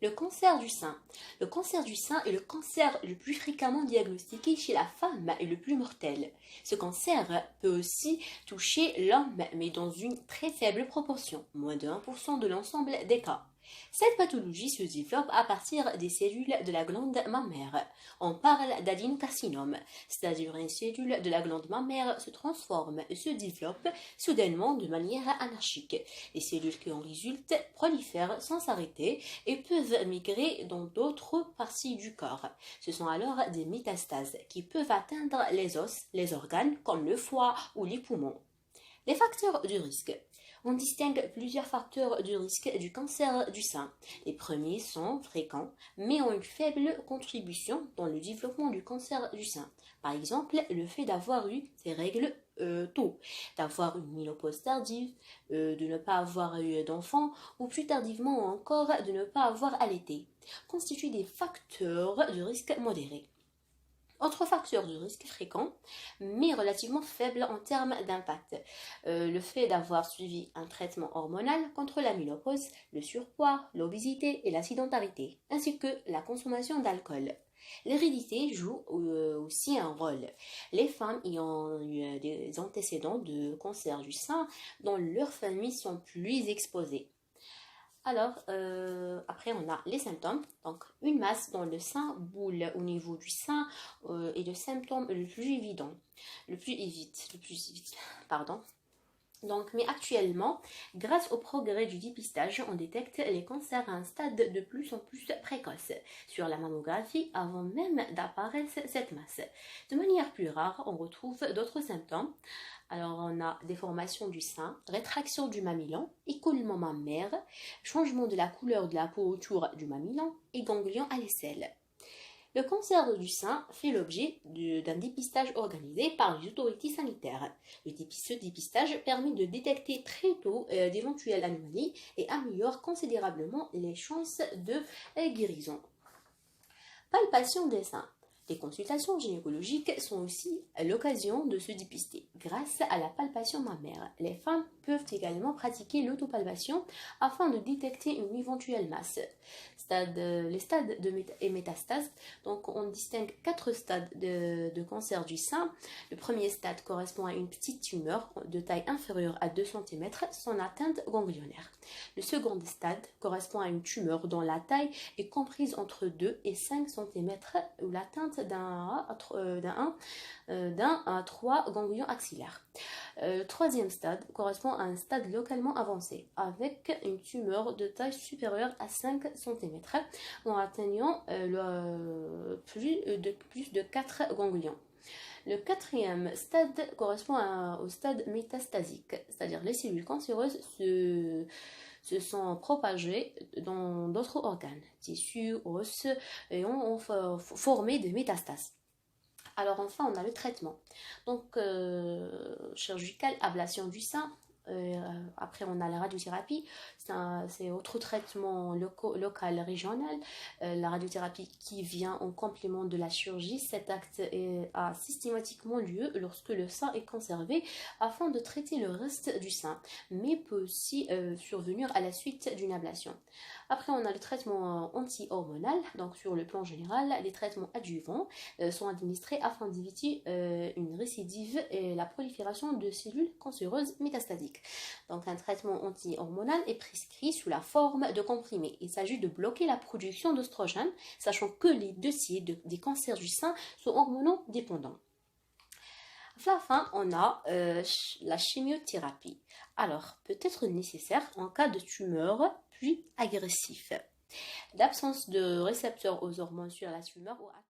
Le cancer du sein. Le cancer du sein est le cancer le plus fréquemment diagnostiqué chez la femme et le plus mortel. Ce cancer peut aussi toucher l'homme, mais dans une très faible proportion, moins de 1% de l'ensemble des cas. Cette pathologie se développe à partir des cellules de la glande mammaire. On parle d'adénocarcinome, c'est-à-dire une cellule de la glande mammaire se transforme et se développe soudainement de manière anarchique. Les cellules qui en résultent prolifèrent sans s'arrêter et peuvent migrer dans d'autres parties du corps. Ce sont alors des métastases qui peuvent atteindre les os, les organes comme le foie ou les poumons. Les facteurs du risque. On distingue plusieurs facteurs de risque du cancer du sein. Les premiers sont fréquents, mais ont une faible contribution dans le développement du cancer du sein. Par exemple, le fait d'avoir eu ses règles tôt, d'avoir une ménopause tardive, de ne pas avoir eu d'enfant, ou plus tardivement encore de ne pas avoir allaité, constituent des facteurs de risque modérés. Autre facteur de risque fréquent, mais relativement faible en termes d'impact, le fait d'avoir suivi un traitement hormonal contre la ménopause, le surpoids, l'obésité et la sédentarité, ainsi que la consommation d'alcool. L'hérédité joue aussi un rôle. Les femmes ayant eu des antécédents de cancer du sein dans leur famille sont plus exposées. Alors, après, on a les symptômes. Donc, une masse dans le sein, boule au niveau du sein est le symptôme le plus évident. Pardon. Donc, mais actuellement, grâce au progrès du dépistage, on détecte les cancers à un stade de plus en plus précoce sur la mammographie avant même d'apparaître cette masse. De manière plus rare, on retrouve d'autres symptômes. Alors, on a déformation du sein, rétraction du mamelon, écoulement mammaire, changement de la couleur de la peau autour du mamelon et ganglion à l'aisselle. Le cancer du sein fait l'objet d'un dépistage organisé par les autorités sanitaires. Ce dépistage permet de détecter très tôt d'éventuelles anomalies et améliore considérablement les chances de guérison. Palpation des seins. Les consultations gynécologiques sont aussi l'occasion de se dépister. Grâce à la palpation mammaire, les femmes peuvent également pratiquer l'autopalpation afin de détecter une éventuelle masse. Les stades et métastases, donc on distingue 4 stades de cancer du sein. Le premier stade correspond à une petite tumeur de taille inférieure à 2 cm sans atteinte ganglionnaire. Le second stade correspond à une tumeur dont la taille est comprise entre 2 et 5 cm ou l'atteinte d'un à 3 ganglions axillaires. Le troisième stade correspond à un stade localement avancé, avec une tumeur de taille supérieure à 5 cm, en atteignant plus de 4 ganglions. Le quatrième stade correspond au stade métastasique, c'est-à-dire les cellules cancéreuses se sont propagées dans d'autres organes, tissus, os, et ont formé des métastases. Alors enfin, on a le traitement. Donc, chirurgical, ablation du sein. Après, on a la radiothérapie. C'est autre traitement local, régional. La radiothérapie qui vient en complément de la chirurgie. Cet acte a systématiquement lieu lorsque le sein est conservé afin de traiter le reste du sein, mais peut aussi survenir à la suite d'une ablation. Après, on a le traitement anti-hormonal. Donc, sur le plan général, les traitements adjuvants sont administrés afin d'éviter une récidive et la prolifération de cellules cancéreuses métastatiques. Donc, un traitement anti-hormonal est prescrit sous la forme de comprimés. Il s'agit de bloquer la production d'oestrogènes, sachant que les dossiers des cancers du sein sont hormonodépendants. À la fin, on a la chimiothérapie. Alors, peut être nécessaire en cas de tumeur plus agressif. L'absence de récepteurs aux hormones sur la tumeur ou